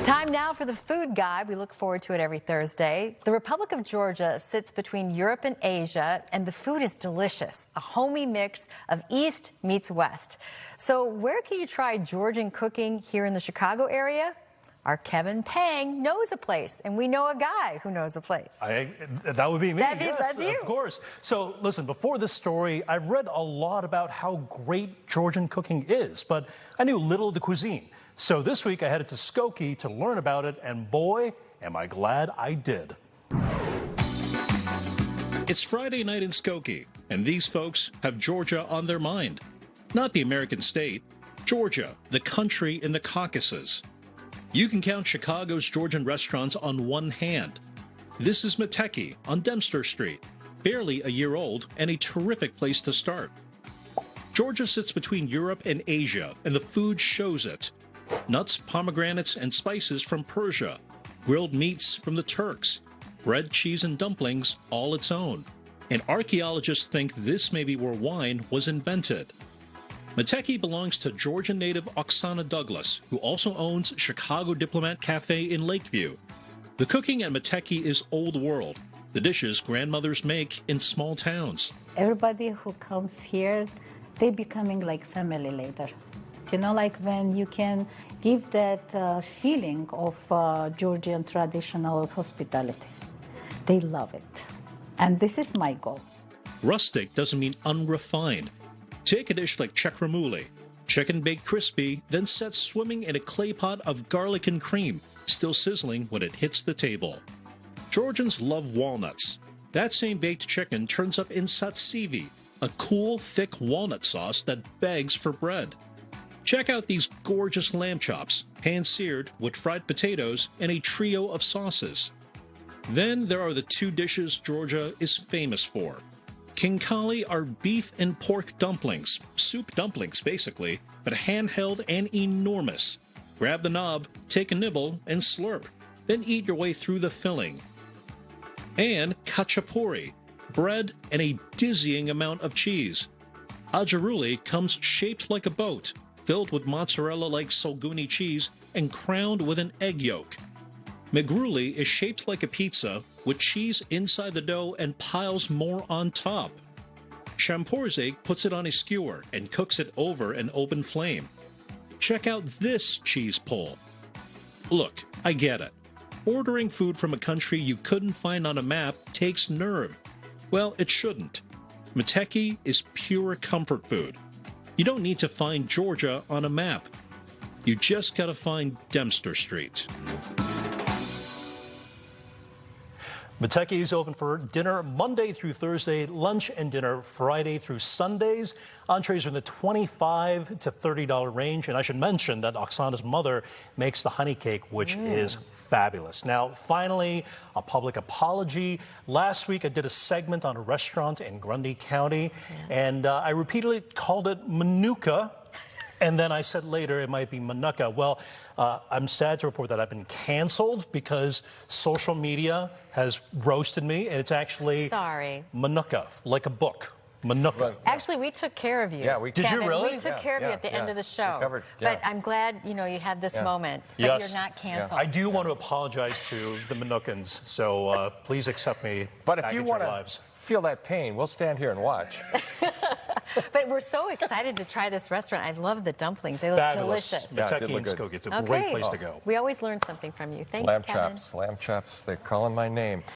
Time now for the food guide. We look forward to it every Thursday. The Republic of Georgia sits between Europe and Asia, and the food is delicious, a homey mix of East meets West. So where can you try Georgian cooking here in the Chicago area? Our Kevin Pang knows a place, and we know a guy who knows a place. That would be me, That's you. Of course. So listen, before this story, I've read a lot about how great Georgian cooking is, but I knew little of the cuisine. So this week I headed to Skokie to learn about it, and boy, am I glad I did. It's Friday night in Skokie, and these folks have Georgia on their mind. Not the American state, Georgia, the country in the Caucasus. You can count Chicago's Georgian restaurants on one hand. This is Meteki on Dempster Street, barely a year old and a terrific place to start. Georgia sits between Europe and Asia, and the food shows it. Nuts, pomegranates, and spices from Persia, grilled meats from the Turks, bread, cheese, and dumplings all its own. And archaeologists think this may be where wine was invented. Meteki belongs to Georgian native Oksana Douglas, who also owns Chicago Diplomat Cafe in Lakeview. The cooking at Meteki is old world, the dishes grandmothers make in small towns. Everybody who comes here, they becoming like family later. You know, like when you can give that feeling of Georgian traditional hospitality. They love it. And this is my goal. Rustic doesn't mean unrefined. Take a dish like chekramuli, chicken baked crispy, then set swimming in a clay pot of garlic and cream, still sizzling when it hits the table. Georgians love walnuts. That same baked chicken turns up in tzatziki, a cool, thick walnut sauce that begs for bread. Check out these gorgeous lamb chops, pan-seared with fried potatoes and a trio of sauces. Then there are the two dishes Georgia is famous for. Kinkali are beef and pork dumplings, soup dumplings basically, but handheld and enormous. Grab the knob, take a nibble, and slurp, then eat your way through the filling. And khachapuri, bread and a dizzying amount of cheese. Ajaruli comes shaped like a boat, filled with mozzarella-like Solguni cheese and crowned with an egg yolk. Megruli is shaped like a pizza with cheese inside the dough and piles more on top. Shamporzeg puts it on a skewer and cooks it over an open flame. Check out this cheese pull. Look, I get it. Ordering food from a country you couldn't find on a map takes nerve. Well, it shouldn't. Meteki is pure comfort food. You don't need to find Georgia on a map. You just gotta find Dempster Street. Meteki is open for dinner Monday through Thursday, lunch and dinner Friday through Sundays. Entrees are in the $25 to $30 range. And I should mention that Oksana's mother makes the honey cake, which is fabulous. Now, finally, a public apology. Last week, I did a segment on a restaurant in Grundy County, and I repeatedly called it Manuka. And then I said later it might be Manuka. Well, I'm sad to report that I've been canceled because social media has roasted me, and it's actually Manuka, like a book. Manuka. Right. Actually, we took care of you. Yeah, did you really? We took care of you at the end of the show. Covered, But I'm glad you had this moment. But you're not canceled. I do want to apologize to the Manukans, so please accept me. But if you want to feel that pain, we'll stand here and watch. But we're so excited to try this restaurant. I love the dumplings. They look delicious. Meteki and Skokie. It's a great place to go. We always learn something from you. Thanks, Kevin. Lamb chops. They're calling my name.